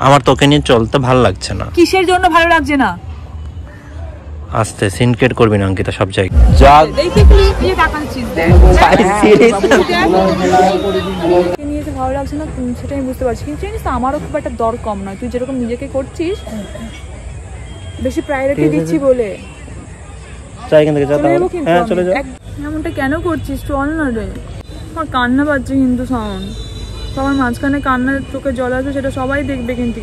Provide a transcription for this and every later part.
আমার তোকে নিয়ে চলতে ভালো লাগছে না। কিসের জন্য ভালো লাগছে না? আস্তে সিনক্রেট করবি না অঙ্কিতা সব জায়গায় যা দেখি কি তাকাচ্ছিস দেখ নিয়ে তো ভালো লাগছে না সেটা আমি বুঝতে পারছি, কিন্তু জানিস আমারও খুব একটা দর কম নয়, তুই যেরকম নিজেকে করছিস বেশি প্রায়োরিটি দিচ্ছি বলে। চাই এখান থেকে যা তাহলে। হ্যাঁ চলে যা। এমনটা কেন করছিস? চল না রে, আমার কান্না পাচ্ছে কিন্তু সাউন্ড, সবার মাঝখানে কান্নার চোখে জল আসবে সেটা সবাই দেখবে কিন্তু।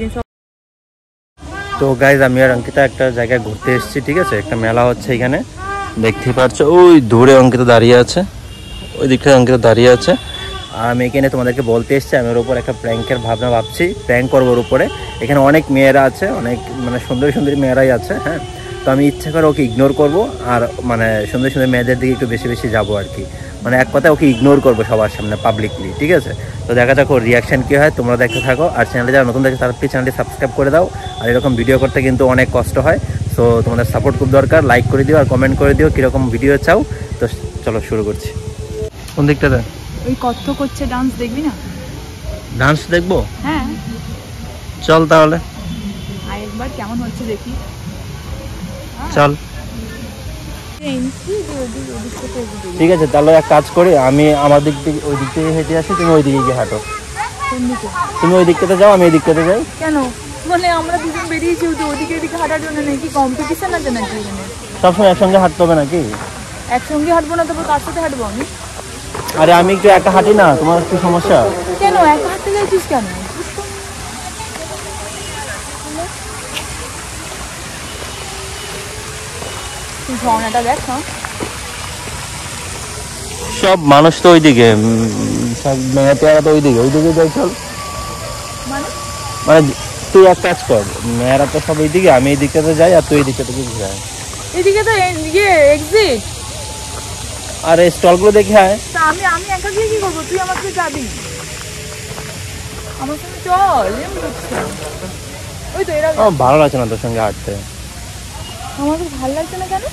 তো গাইজ আমি আর অঙ্কিতা একটা জায়গায় ঘুরতে এসেছি, ঠিক আছে? একটা মেলা হচ্ছে এখানে, দেখতেই পাচ্ছ ওই দূরে অঙ্কিতা দাঁড়িয়ে আছে, ওই দিকটা অঙ্কিতা দাঁড়িয়ে আছে। আর আমি এখানে তোমাদেরকে বলতে এসেছি আমি ওর উপর একটা প্র্যাঙ্কের ভাবছি, প্র্যাঙ্ক করবো ওর উপরে। এখানে অনেক মেয়েরা আছে, অনেক মানে সুন্দরী সুন্দরী মেয়েরাই আছে, হ্যাঁ। তো আমি ইচ্ছা করে ওকে ইগনোর করবো আর মানে সুন্দর সুন্দর মেয়েদের দিকে একটু বেশি বেশি যাবো আর কি, মানে এক কথায় ওকে ইগনোর করবো সবার সামনে পাবলিকলি, ঠিক আছে? তো দেখা যাক ওর রিয়াকশান কী হয়, তোমরা দেখতে থাকো। আর চ্যানেলে যারা নতুন দেখে তারা প্লিজ চ্যানেলটি সাবস্ক্রাইব করে দাও। আর এরকম ভিডিও করতে কিন্তু অনেক কষ্ট হয়, সো তোমাদের সাপোর্ট খুব দরকার। লাইক করে দিও আর কমেন্ট করে দিও কীরকম ভিডিও চাও। তো চলো শুরু করছি। কোন দিকটাতে? ওই কত্থক করছে ডান্স, দেখবি না? ডান্স দেখবো? হ্যাঁ চল তাহলে, একবার কেমন হচ্ছে দেখি। চল ঠিক আছে, তাহলে এক কাজ করি, আমি আমার দিক থেকে ওই দিক থেকে হেঁটে আসি, তুমি ওই দিকে গিয়ে হাঁটো। তুমি ওই দিকটাতে যাও, আমি এই দিকটাতে যাই। কেন? মানে আমরা দুজন বেরিয়েছি ওদিকে এদিকে হাঁটার জন্য নাকি? কম্পিটিশন আছে নাকি এখানে? সবসময় একসঙ্গে হাঁটতে হবে নাকি? একসঙ্গে হাঁটবো না, তারপর কার সাথে হাঁটবো আমি? আরে আমি একটু একা হাঁটি না, তোমার কি সমস্যা? কেন একা হাঁটতে যাচ্ছিস কেন? ঝর্ণাটা দেখ। সব মানুষ তো ওইদিকে, সব মেয়ে পেয়ারা তো ওইদিকে যাই, চল। মানে তুই এক কাজ কর, মেয়েরা তো সব এইদিকে, আমি এই দিকটাতে যাই আর তুই এই দিকটাতে যাই। এদিকে তো এক্সিট আর এই স্টলগুলো দেখে আয়। আমি একা গিয়ে কি করবো? তুই আমার সাথে যাবি, আমার সঙ্গে চল। ওই তো এরা ভালো লাগছে না তোর সঙ্গে হাঁটতে। আমার তো ভালো লাগছে না কেন?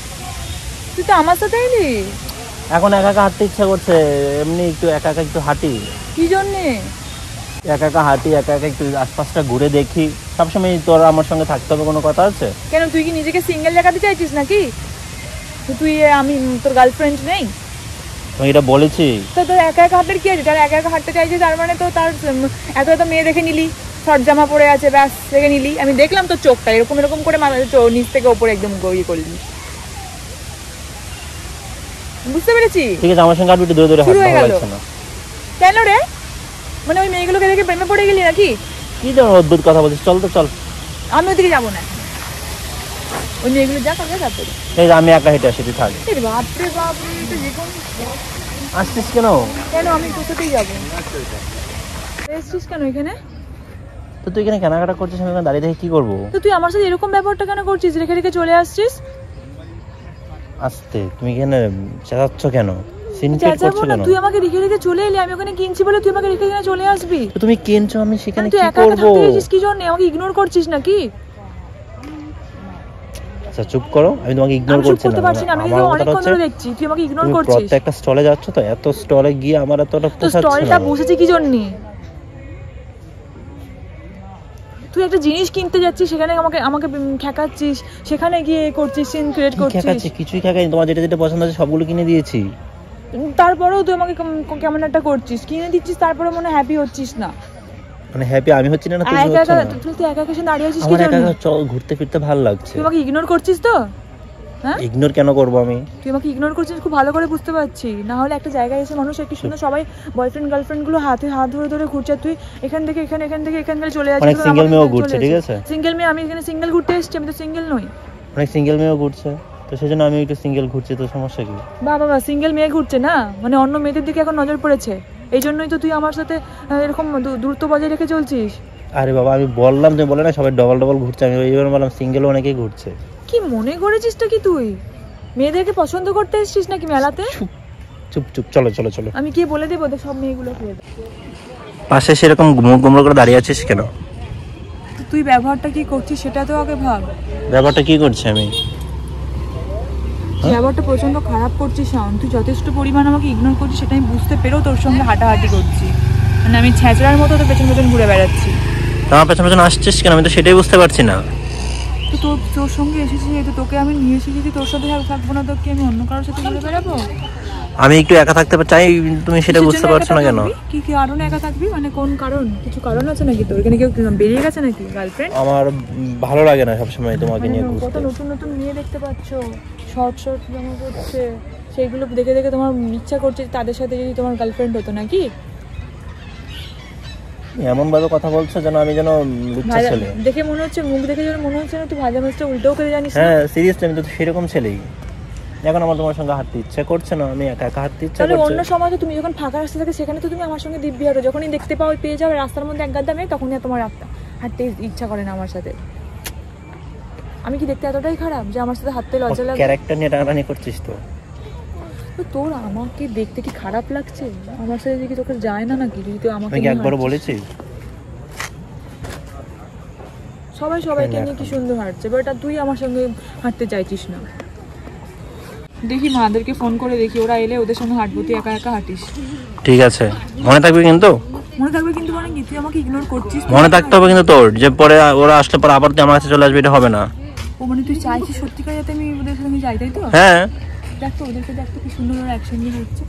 তুই তো আমার সাথে এলি। এখন একা একা হাঁটতে ইচ্ছা করছে, এমনি একটু একা একা একটু হাঁটি। কি জন্যে? একা একা হাঁটি, একা একা একটু আশপাশটা ঘুরে দেখি। সবসময় তোর আমার সঙ্গে থাকতে হবে কোনো কথা আছে? কেন তুই কি নিজেকে সিঙ্গেল দেখাতে চাইছিস নাকি? তুই আমি তোর গার্লফ্রেন্ড নেই? আমি এটা বলেছি তো তোর একা একা হাঁটার কি আছে? তার একা একা হাঁটতে চাইছে তার মানে তো তার এত মেয়ে দেখে নিলি, শর্ট জামা পরে আছে, ব্যাস দেখে নিলি। আমি দেখলাম তোর চোখটা এরকম এরকম করে নিচ থেকে ওপরে একদম ইয়ে করলি, বুঝতে পেরেছি? ঠিক আছে, আমার সঙ্গে আর একটু দূরে দূরে শুরু হয়ে গেল। না কেন রে? মানে ওই মেয়েগুলোকে দেখে প্রেমে পড়ে গেলি নাকি? কি ধরনের অদ্ভুত কথা বলছিস? চল তো চল। আমি ওদিকে যাবো না, ওই মেয়েগুলো যা করবে তারপরে। এই আমি একা হেঁটে আসি, তুই থাক। বাপরে বাপরে, যে কোন আসছিস কেন? কেন আমি তোর সাথেই যাবো। এসছিস কেন এখানে? তো তুই এখানে কেনাকাটা করছিস, আমি এখানে দাঁড়িয়ে থেকে কি করবো? তো তুই আমার সাথে এরকম ব্যাপারটা কেন করছিস? রেখে রেখে চলে আসছিস। আস্তে, তুমি এখানে চেঁচাচ্ছ কেন? তুই আমাকে রেখে রেখে চলে এলি, আমি ওখানে কিনছি বলে তুই আমাকে রেখে এখানে চলে আসবি? তুমি কিনছো, আমি সেখানে কি করব? তুই একা থাকতে গেছিস কি জন্য? আমাকে ইগনোর করছিস নাকি? আচ্ছা চুপ করো, আমি তোমাকে ইগনোর করছি না। আমি তো অনেকক্ষণ ধরে দেখছি তুই আমাকে ইগনোর করছিস। প্রত্যেকটা স্টলে যাচ্ছ তো, এত স্টলে গিয়ে আমার এতটা পোষাচ্ছে না। স্টলটা বসেছে কি জন্য? তুই একটা জিনিস কিনতে যাচ্ছিস, সেখানে আমাকে ঠেকাচ্ছিস, সেখানে গিয়ে করছিস, সিন ক্রিয়েট করছিস। ঠেকাচ্ছি? কিছুই ঠেকাইনি, তোমার যেটা যেটা পছন্দ আছে সবগুলো কিনে দিয়েছি। তারপরেও তুই আমাকে কেমন একটা করছিস, কিনে দিচ্ছিস, তারপরে মনে হ্যাপি হচ্ছিস না। মানে হ্যাপি আমি হচ্ছি না? তুই একা একা এসে দাঁড়িয়ে আছিস কি জন্য? আমার একা চল ঘুরতে ফিরতে ভালো লাগছে। তুই আমাকে ইগনোর করছিস তো? হ্যাঁ, ইগনোর কেন করব আমি? তুই আমাকে ইগনোর করছিস খুব ভালো করে বুঝতে পারছি। না হলে একটা জায়গায় এসে মানুষ একটু সুন্দর, সবাই বয়ফ্রেন্ড গার্লফ্রেন্ড গুলো হাত ধরে ধরে ঘুরছে, তুই এখান থেকে এখানে, এখান থেকে এখানে চলে যাচ্ছিস। অনেক সিঙ্গেল মেয়েও ঘুরছে, ঠিক আছে? সিঙ্গেল মেয়ে? আমি এখানে সিঙ্গেল ঘুরতে এসেছি, আমি তো সিঙ্গেল নই। অনেক সিঙ্গেল মেয়েও ঘুরছে, তো সেজন্য আমি একটু সিঙ্গেল ঘুরছি, তো সমস্যা কি? বাবা সিঙ্গেল মেয়ে ঘুরছে না মানে অন্য মেয়েদের দিকে এখন নজর পড়েছে, এই জন্যই তো তুই আমার সাথে এরকম দূরত্ব বজায় রেখে চলছিস। আরে বাবা আমি বললাম, তুমি বলে না সবাই ডবল ডবল ঘুরছে, আমি এইবার বললাম সিঙ্গেল অনেকেই ঘুরছে। কি মনে করেছিস তো কি তুই মেয়েদেরকে পছন্দ করতে এসেছিস নাকি মেলাতে? চুপ চুপ, চলো চলো চলো। আমি কি বলে দেবো সব মেয়েগুলো? পাশে সেরকম গুমড়ো করে দাঁড়িয়ে আছিস কেন? তুই ব্যবহারটা কি করছিস সেটা তো আগে ভাব। ব্যবহারটা কি করছি আমি? ব্যবহারটা প্রচন্ড খারাপ করছিস শাওন। তুই যথেষ্ট পরিমাণ আমাকে ইগনোর করছিস, সেটা আমি বুঝতে পেরেও তোর সঙ্গে হাঁটাহাঁটি করছি, মানে আমি ছ্যাঁচড়ার মতো তোর পেছন পেছন ঘুরে বেড়াচ্ছি। আমার পেছনে পেছনে আসছিস কেন? আমি তো সেটাই বুঝতে পারছি না। তো তোর সঙ্গে এসেছি, তো তোকে আমি নিয়ে এসেছি, তোর সাথে থাকবো না তো কি আমি অন্য কারোর সাথে ঘুরে বেড়াবো? আমি একটু একা থাকতে চাই, তুমি সেটা বুঝতে পারছো না কেন? কি কি কারণে একা থাকবি? মানে কোন কারণ? কিছু কারণ আছে নাকি তোর? এখানে কেউ বেরিয়ে গেছে নাকি গার্লফ্রেন্ড? আমার ভালো লাগে না সবসময় তোমাকে নিয়ে ঘুরতে। কত নতুন নতুন মেয়ে দেখতে পাচ্ছ, শর্ট শর্ট জামা পরছে, সেইগুলো দেখে দেখে তোমার ইচ্ছা করছে তাদের সাথে যদি তোমার গার্লফ্রেন্ড হতো নাকি? এমন ভাবে কথা বলছো যেন আমি যেন লুচ্চা ছেলে। দেখে মনে হচ্ছে, মুখ দেখে যেন মনে হচ্ছে না তুই ভাজা মাছটা উল্টোও করে জানিস। হ্যাঁ সিরিয়াসলি আমি তো সেরকম ছেলেই। এখন আমার তোমার সঙ্গে হাঁটতে ইচ্ছা করছে না, আমি একা একা হাঁটতে ইচ্ছা করছে। অন্য সময় তো তুমি যখন ফাঁকা রাস্তা থাকে সেখানে তো তুমি আমার সঙ্গে দিব্যি হাঁটো, যখনই দেখতে পাও পেয়ে যাবে রাস্তার মধ্যে এক গাদা মেয়ে, তখনই আর তোমার হাঁটতে ইচ্ছা করে না আমার সাথে। আমি কি দেখতে এতটাই খারাপ যে আমার সাথে হাঁটতে লজ্জা লাগে? ক্যারেক্টার নিয়ে টানাটানি করছিস তো? তোর আমাকে দেখতে কি খারাপ লাগছে? আমার সাথে কি তোকে যায় না নাকি? যদি তুই আমাকে একবার বলেছিস সবাই সবাইকে নিয়ে কি সুন্দর হাঁটছে, বাট তুই আমার সঙ্গে হাঁটতে চাইছিস না। দেখি মাদেরকে ফোন করে দেখি, ওরা এলে ওদের সঙ্গে হাঁটবো, তুই একা একা হাঁটিস। ঠিক আছে, মনে থাকবে কিন্তু? মনে থাকবে কিন্তু মানে কি? তুই আমাকে ইগনোর করছিস? মনে থাকতে হবে কিন্তু তোর, যে পরে ওরা আসলে পরে আবার তুই আমার কাছে চলে আসবে, এটা হবে না। ও মানে তুই চাইছিস সত্যিকার যাতে আমি ওদের সঙ্গে যাই, তাই তো? হ্যাঁ দেখ তো ওদেরকে, দেখ তো কি সুন্দর ওরা একসঙ্গে হাঁটছে।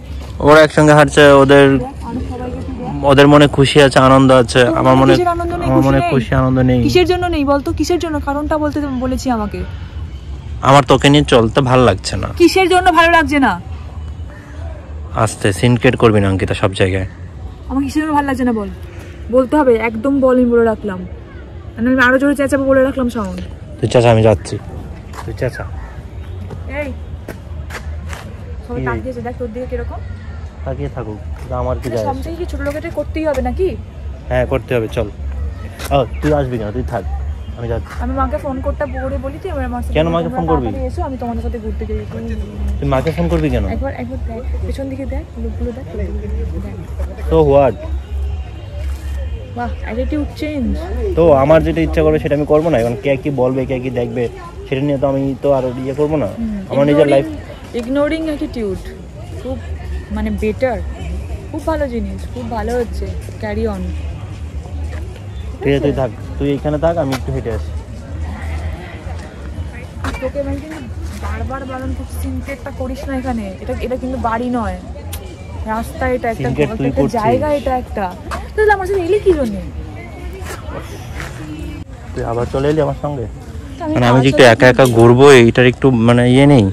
ওরা একসঙ্গে হাঁটছে, ওদের মনে খুশি আছে, আনন্দ আছে। আমার মনে খুশি আনন্দ নেই। কিসের জন্য নেই বলতো? কিসের জন্য? কারণটা বলতে বলেছি আমাকে। আমার তোকে নিয়ে চলতে ভালো লাগছে না। কিসের জন্য ভালো লাগছে না? আস্তে সিনক্রেট করবি না অঙ্কিতা সব জায়গায়। আমার কিসের জন্য ভালো লাগছে না বল, বলতে হবে একদম, বল। আমি বলে রাখলাম, আমি আরো জোরে চেঁচাবো বলে রাখলাম। সাউন্ড তুই চেঁচা, আমি যাচ্ছি, তুই চেঁচা। এই সবাই তাকিয়েছে, দেখ তোর দিকে কিরকম তাকিয়ে থাকুক, আমার কি যায়? সব থেকে কি ছোট লোকেদের করতেই হবে নাকি? হ্যাঁ করতে হবে, চল। তুই আসবি কেন? তুই থাক, আমি যাচ্ছি। আমি মাকে ফোন করতে বলে বলি তুই আমার সাথে। কেন মাকে ফোন করবি? এসো, আমি তোমাদের সাথে ঘুরতে যাই। তুই মাকে ফোন করবি কেন? একবার দেখ পেছন দিকে, দেখ লোকগুলো, দেখ। তো হোয়াট? বাহ, অ্যাটিটিউড চেঞ্জ। তো আমার যেটা ইচ্ছা করবে সেটা আমি করবো না? এখন কে কি বলবে, কে কি দেখবে, সেটা নিয়ে তো আমি তো আর ইয়ে করবো না। আমার নিজের লাইফ। ইগনোরিং অ্যাটিটিউড খুব মানে বেটার, খুব ভালো জিনিস, খুব ভালো হচ্ছে। Carry on. ঠিক আছে তুই থাক, তুই এখানে থাক, আমি একটু হেঁটে আসি। তোকে মানে কিন্তু বারবার বারণ করছি, সিনক্রেটটা করিস না এখানে। এটা কিন্তু বাড়ি নয়, রাস্তা। এটা একটা জায়গা, এটা একটা। তাহলে আমার সাথে এলি কি জন্য? তুই আবার চলে এলি আমার সঙ্গে? মানে আমি যে একটু একা একা ঘুরবো এইটার একটু মানে ইয়ে নেই?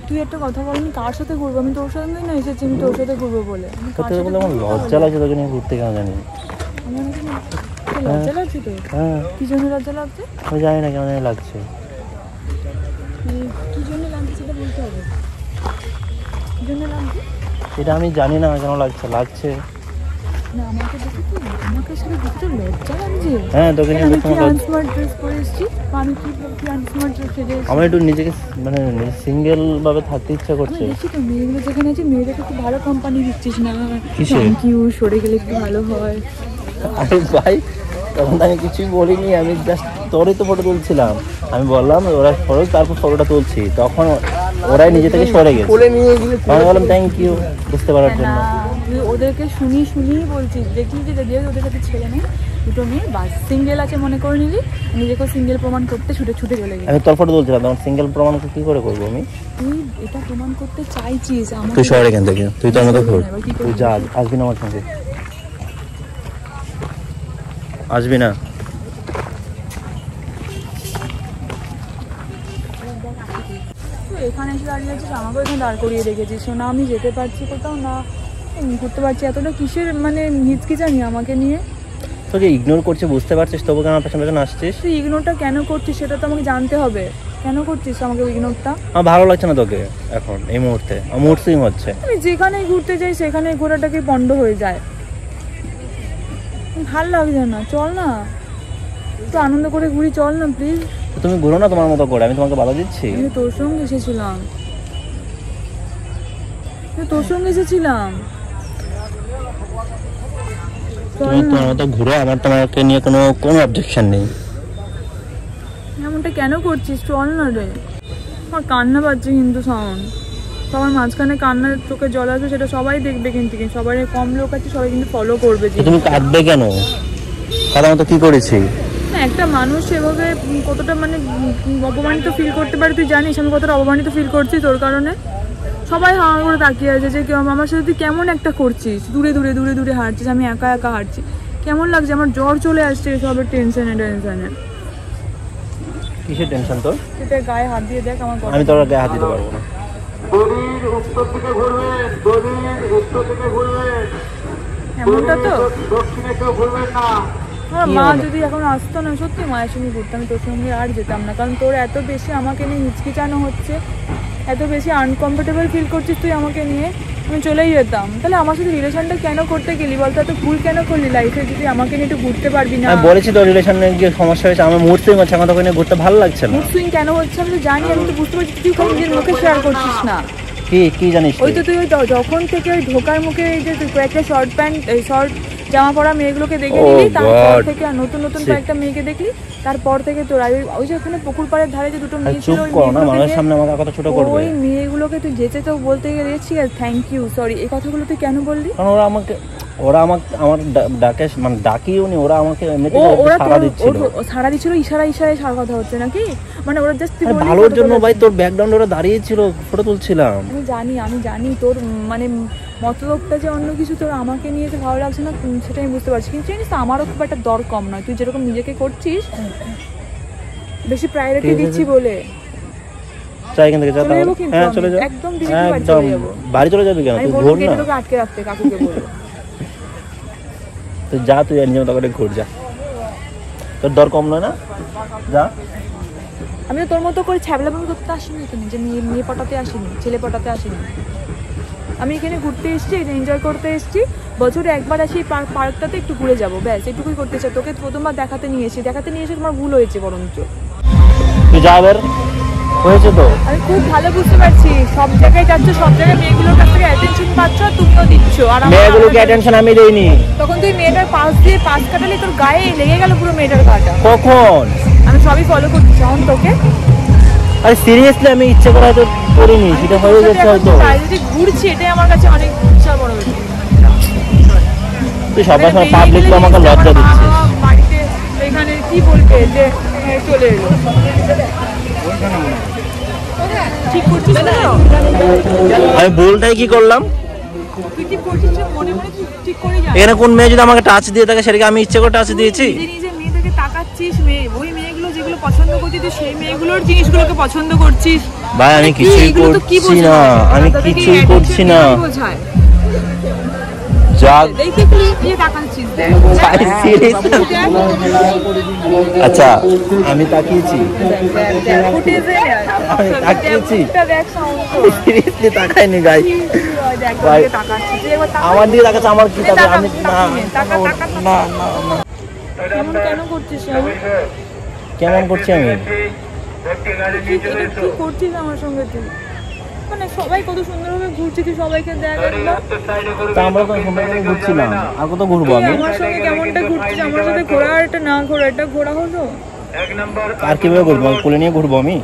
তুই একটা কথা বল, আমি কার সাথে ঘুরবো? আমি তোর সঙ্গে না এসেছি, আমি তোর সাথে ঘুরবো বলে। আমার লজ্জা লাগছে তোকে নিয়ে ঘুরতে, কেন জানি। লজ্জা লাগছে তোর? হ্যাঁ। কি জন্য লজ্জা লাগছে? আমি জানি না কেন লাগছে। কি জন্য লাগছে সেটা বলতে হবে। কি জন্য লাগছে সেটা আমি জানি না কেন লাগছে। না আমাকে দেখে তো, আমাকে সাথে দেখতে লজ্জা লাগছে। হ্যাঁ তোকে নিয়ে আনস্মার্ট ড্রেস পরে এসেছি, আমি কি আনস্মার্ট ড্রেস পরে এসেছি? আমার একটু নিজেকে মানে সিঙ্গেল ভাবে থাকতে ইচ্ছা করছে। দেখি তো মেয়েগুলো যেখানে আছে, মেয়েদেরকে খুব ভালো কোম্পানি দিচ্ছিস না। থ্যাংক ইউ, সরে গেলে একটু ভালো হয়। আরে ভাই, তখন আমি কিছুই বলিনি, আমি জাস্ট তোরই তো ফটো তুলছিলাম। আমি বললাম ওরা সরো, তারপর ফটোটা তুলছি, তখন ওরাই নিজে থেকে সরে গেছে। আমি বললাম থ্যাংক ইউ বুঝতে পারার জন্য। তুই ওদেরকে শুনি বলছিস, দেখলি যে যদি ওদের সাথে ছেলে নেই, দুটো মেয়ে বাস, সিঙ্গেল আছে মনে করে নিলি, নিজেকে সিঙ্গেল প্রমাণ করতে ছুটে চলে গেলি। আমি তোর ফটো তুলছিলাম, তখন সিঙ্গেল প্রমাণ কি করে করবো আমি? তুই এটা প্রমাণ করতে চাইছিস? তুই সরে এখান থেকে, তুই তো আমাকে ঘুর, তুই যা, আসবি না আমার সঙ্গে, আসবি না। এখানে এসে দাঁড়িয়ে আছিস, আমাকে এখানে দাঁড় করিয়ে রেখেছিস না, আমি যেতে পারছি কোথাও না, ঘুরতে পারছি। এতটা কিসের মানে হিচকিচানি আমাকে নিয়ে? তোকে ইগনোর করছে বুঝতে পারছিস, তবু কেন আমার পেছনে আসছিস? তুই ইগনোরটা কেন করছিস সেটা তো আমাকে জানতে হবে। কেন করছিস আমাকে ইগনোরটা? আমার ভালো লাগছে না তোকে এখন এই মুহূর্তে, আমার মুড সুইং হচ্ছে। আমি যেখানে ঘুরতে যাই সেখানে ঘোরাটাকে বন্ধ হয়ে যায়, ভাল লাগছে না। চল না একটু আনন্দ করে ঘুরি, চল না প্লিজ। তুমি ঘুরো না তোমার মতো করে, আমি তোমাকে বাধা দিচ্ছি? আমি তোর সঙ্গে এসেছিলাম, তুমি তোমার মতো ঘুরো, আমার তোমাকে নিয়ে কোনো অবজেকশন নেই। এমনটা কেন করছিস? চল না রে। আমার কান্না পাচ্ছে কিন্তু সাউন্ড, সবার মাঝখানে কান্নার চোখে জল আসবে, সেটা সবাই দেখবে কিন্তু, সবাই কম লোক আছে, সবাই কিন্তু ফলো করবে। তুমি কাঁদবে কেন? কারণ তো কি করেছি? না একটা মানুষ এভাবে কতটা মানে অপমানিত ফিল করতে পারে তুই জানিস আমি কতটা অপমানিত ফিল করছি তোর কারণে। সবাই হাওয়া করে তাকিয়ে আছে যে আমার সাথে তুই কেমন একটা করছিস, দূরে দূরে দূরে দূরে হাঁটছিস, আমি একা একা হাঁটছি, কেমন লাগছে, আমার জ্বর চলে আসছে এসবের টেনশনে। কিসের টেনশন তোর? তুই তোর গায়ে হাত দিয়ে দেখ আমার। আমি তোর গায়ে হাত দিতে পারবো না। এমনটা তো আমার মা যদি এখন আসতো না, সত্যি মায়ের সঙ্গে ঘুরতে আমি তোর সঙ্গে আর যেতাম না, কারণ তোর এত বেশি আমাকে নিয়ে হিচকিচানো হচ্ছে, এত বেশি আনকমফোর্টেবল ফিল করছিস তুই আমাকে নিয়ে, আমি চলেই যেতাম। তাহলে আমার সাথে রিলেশনটা কেন করতে গেলি বলতো? এত ভুল কেন করলি লাইফে যদি আমাকে নিয়ে একটু ঘুরতে পারবি না? আমি বলেছি তোর রিলেশনে গিয়ে সমস্যা হয়েছে, আমার মুড সুইং হচ্ছে, আমার তোকে নিয়ে ঘুরতে ভালো লাগছে না। মুড সুইং কেন হচ্ছে আমি তো জানি, আমি তো বুঝতে পারছি, তুই খালি নিজের মুখে শেয়ার করছিস না। কি জানিস? ওই তো তুই যখন থেকে ওই ঢোকার মুখে এই যে কয়েকটা শর্ট প্যান্ট শর্ট জামা পরা মেয়েগুলোকে দেখে নিলি, তারপর থেকে নতুন নতুন কয়েকটা মেয়েকে দেখলি, তারপর থেকে তোর ওই যে ওখানে পুকুর পাড়ের ধারে যে দুটো মেয়ে ছিল ওই মেয়েগুলোকে তুই যেতে তো বলতে গেলে ঠিক আছে থ্যাংক ইউ সরি, এই কথাগুলো তুই কেন বললি? কারণ ওরা আমাকে আমার ডাকে মানে ডাকিও নি, ওরা আমাকে সারা দিচ্ছিল, ইশারায় সারা কথা হচ্ছে নাকি? মানে ওরা জাস্ট ভালোর জন্য ভাই, তোর ব্যাকগ্রাউন্ডে ওরা দাঁড়িয়ে ছিল, ফটো তুলছিলাম। আমি জানি তোর মানে মতলবটা যে অন্য কিছু, তোর আমাকে নিয়ে যে ভালো লাগছে না সেটা আমি বুঝতে পারছি, কিন্তু জানিস তো আমারও খুব একটা দর কম নয়, তুই যেরকম নিজেকে করছিস বেশি প্রায়োরিটি দিচ্ছি বলে। চাই এখান থেকে যা, হ্যাঁ চলে যা, একদম বাড়ি চলে যাবি কেন? তুই ঘুর না, তোকে আটকে রাখতে কাকুকে বলবো। তুই যা, তুই নিজের মতো করে ঘুর যা, তোর দর কম নয় না, যা। আমি তো তোর মতো করে ছ্যাবলামি করতে আসিনি এখানে, যে মেয়ে পটাতে আসিনি, ছেলে পটাতে আসিনি। আমি এখানে ঘুরতে এসেছি, এটা এনজয় করতে এসেছি, বছরে একবার আসি পার্কটাতে একটু ঘুরে যাবো, ব্যাস এটুকুই করতে চাই। তোকে প্রথমবার দেখাতে নিয়ে এসে তোমার ভুল হয়েছে বরঞ্চ। তুই যা বের হয়েছে তো। আমি খুব ভালো বুঝতে পারছি, সব জায়গায় যাচ্ছ, সব জায়গায় মেয়েগুলোর কাছ থেকে অ্যাটেনশন পাচ্ছ, আর তুমিও দিচ্ছ। আর মেয়েগুলোকে অ্যাটেনশন আমি দেইনি। তখন তুই মেয়েটার পাশ দিয়ে পাশ কাটালে তোর গায়ে লেগে গেল পুরো মেয়েটার গাটা। কখন? আমি সবই ফলো করছি যখন তোকে। আরে সিরিয়াসলি আমি ইচ্ছে করে হয়তো করিনি, সেটা হয়ে গেছে হয়তো। তাই যদি ঘুরছি এটাই আমার কাছে অনেক বিশাল বড় ব্যাপার। তুই সবার সময় পাবলিকলি আমাকে লজ্জা দিচ্ছিস। বাড়িতে এখানে কি বলবে যে চলে এলো, ঠিক করছিস না? আমি ভুলটাই কি করলাম? তুই ঠিক করছিস মনে মনে, ঠিক করে যা। এখানে কোন মেয়ে যদি আমাকে টাচ দিয়ে থাকে সেটাকে আমি ইচ্ছে করে টাচ দিয়েছি? নিজে মেয়েটাকে তাকাচ্ছিস, ওই মেয়েগুলো যেগুলো পছন্দ করছিস তুই সেই মেয়েগুলোর জিনিসগুলোকে পছন্দ করছিস। ভাই আমি কিছুই করছি না, আমি কিছুই করছি না। আচ্ছা আমি তাকিয়েছি, তাকাইনি গাই, আমার দিকে তাকাচ্ছে, আমার কি তাকাচ্ছে? আমি না কেন করছিস? কেমন করছি আমি? কি করছিস আমার সঙ্গে তুই? মানে সবাই কত সুন্দরভাবে ঘুরছি, তুই সবাইকে দেখ একবার। তা আমরা তো সুন্দর করে ঘুরছিলাম, আর কত ঘুরবো আমি? আমার সঙ্গে কেমনটা ঘুরছিস? আমার সাথে ঘোরা আর এটা না ঘোরা, এটা ঘোরা হলো? আর কিভাবে ঘুরবো? কোলে নিয়ে ঘুরবো আমি?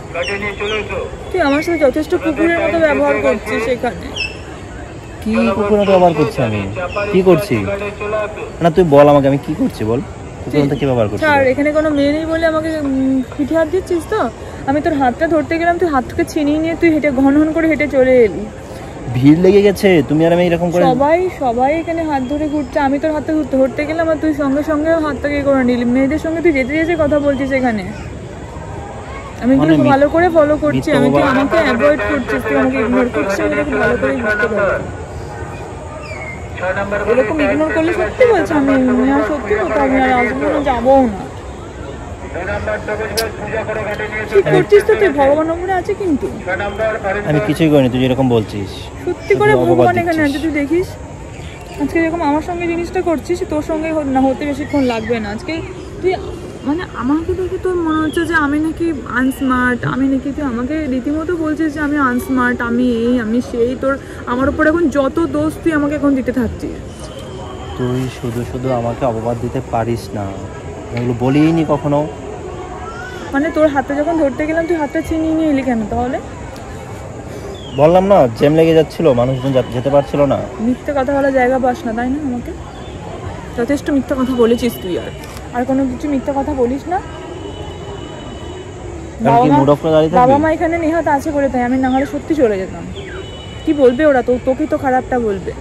তুই আমার সাথে যথেষ্ট কুকুরের মতো ব্যবহার করছিস এখানে। কি কুকুরের মতো ব্যবহার করছি আমি? কি করছি না তুই বল আমাকে, আমি কি করছি বল? কুকুরের মতো কি ব্যবহার করছিস? স্যার এখানে কোনো মেয়ে নেই বলে আমাকে পিঠে হাত দিচ্ছিস তো? আমি তোর হাতটা ধরতে গেলাম, তুই হাতটাকে ছিনিয়ে নিয়ে তুই হেঁটে ঘন করে হেঁটে চলে এলি। ভিড় লেগে গেছে, তুমি আর আমি এরকম করে সবাই এখানে হাত ধরে ঘুরছে, আমি তোর হাতটা ধরতে গেলাম আর তুই সঙ্গে সঙ্গে হাতটাকে করে নিলি। মেয়েদের সঙ্গে তুই যেতে যেতে কথা বলছিস এখানে, আমি কিন্তু ভালো করে ফলো করছি, আমি কি আমাকে অ্যাভয়েড করছিস, তুই আমাকে ইগনোর করছিস, আমি তোকে ভালো করে বুঝতে পারছি। এরকম ইগনোর করলে সত্যি বলছি আমি সত্যি কথা, আমি আর আসবো না, যাবো না। ঠিক করছিস তো তুই, ভগবান ওপরে আছে কিন্তু। আমি কিছুই করিনি, তুই যেরকম বলছিস। সত্যি করে ভগবান এখানে আছে, তুই দেখিস। আজকে যেরকম আমার সঙ্গে জিনিসটা করছিস, তোর সঙ্গে না হতে বেশিক্ষণ লাগবে না। আজকে তুই মানে আমাকে দেখে তোর মনে হচ্ছে যে আমি নাকি আনস্মার্ট, আমি নাকি, তুই আমাকে রীতিমতো বলছিস যে আমি আনস্মার্ট, আমি এই আমি সেই। তোর আমার উপর এখন যত দোষ তুই আমাকে এখন দিতে থাকছিস। তুই শুধু শুধু আমাকে অপবাদ দিতে পারিস না, এগুলো বলিনি কখনো। মানে তোর হাতে যখন ধরতে গেলাম তুই হাতটা ছিনিয়ে নিয়ে এলি কেন তাহলে? বললাম না জ্যাম লেগে যাচ্ছিল, মানুষজন যেতে পারছিল না। মিথ্যে কথা বলার জায়গা পাস না তাই না? আমাকে যথেষ্ট মিথ্যা কথা বলেছিস তুই। আর আর কোনো কিছু মিথ্যা কথা বলিস না। কারণ কি মুড অফ করে দাঁড়িয়ে বাবা থাকবি? মা এখানে নেহাত আছে বলে তাই, আমি না হলে সত্যি চলে যেতাম। কি বলবে ওরা, তো তোকেই তো খারাপটা বলবে।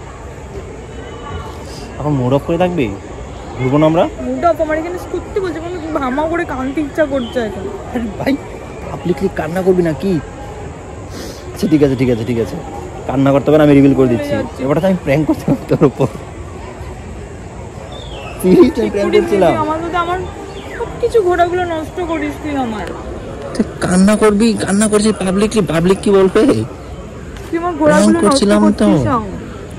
এখন মুড অফ করে থাকবি? ঘুরবো না আমরা? মুড অফ আমার এখানে সত্যি বলছে, কোনো ভামা করে কানতে ইচ্ছা করছে এখন। আরে ভাই পাবলিকলি কান্না করবি না কি? আচ্ছা ঠিক আছে ঠিক আছে ঠিক আছে, কান্না করতে হবে না, আমি রিভিল করে দিচ্ছি। এবারে তো আমি প্র্যাঙ্ক করছিলাম তোর উপর, সিরিয়াসলি আমি প্র্যাঙ্ক করছিলাম। আমার সাথে আমার সবকিছু ঘোড়াগুলো নষ্ট করিস তুই আমার। তুই কান্না করবি, কান্না করছিস পাবলিকলি, পাবলিক কি বলবে? তুই আমার ঘোড়াগুলো নষ্ট করছিলাম তো। করছিস,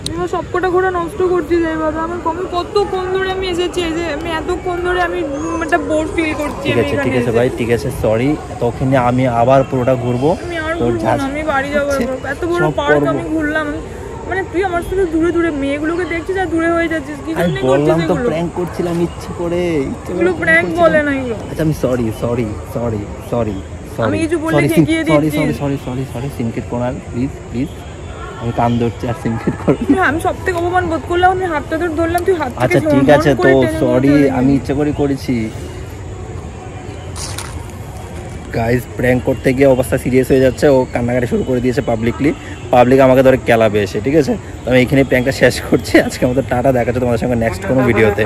তুই আমার সবকটা ঘোড়া নষ্ট করছিস এইভাবে। আমি কতক্ষণ ধরে আমি এসেছি, এই যে আমি এতক্ষণ ধরে আমি একটা বোর ফিল করছি। ঠিক আছে ভাই, ঠিক আছে, সরি। তখন আমি আবার পুরোটা ঘুরবো। আমি আর তোর ঘুরবো না, আমি বাড়ি যাবো। এত বড় পার্ক আমি ঘুরলাম, মানে তুই আমার সাথে দূরে দূরে মেয়েগুলোকে দেখছিস আর দূরে হয়ে যাচ্ছিস। কি আমি জন্য বললাম করছিস তো এগুলো? প্র্যাঙ্ক করছিলাম ইচ্ছে করে। এগুলো প্র্যাঙ্ক বলে না এগুলো। আচ্ছা আমি সরি সরি সরি সরি আমি কিছু বললে ঠেকিয়ে সরি দিচ্ছিস। সরি সরি সরি সরি সিনকেট কোনাল প্লিজ প্লিজ, আমি কান ধরছি আর সিনকেট করবি। হ্যাঁ, আমি সব থেকে অপমান বোধ করলাম, আমি হাতটা ধরে ধরলাম, তুই হাত থেকে আচ্ছা ঠিক মন আছে করে তো টেনে নিয়ে সরি, চলে আমি গেলি। ইচ্ছে করে করেছি। গাইজ প্র্যাঙ্ক করতে গিয়ে অবস্থা সিরিয়াস হয়ে যাচ্ছে, ও কান্নাকাটি শুরু করে দিয়েছে পাবলিকলি। পাবলিক আমাকে ধরে কেলাবে এসে, ঠিক আছে? তো আমি এখানে প্র্যাঙ্কটা শেষ করছি। আজকে আমাদের টাটা, দেখা যাচ্ছে তোমাদের সঙ্গে নেক্সট কোনো ভিডিওতে।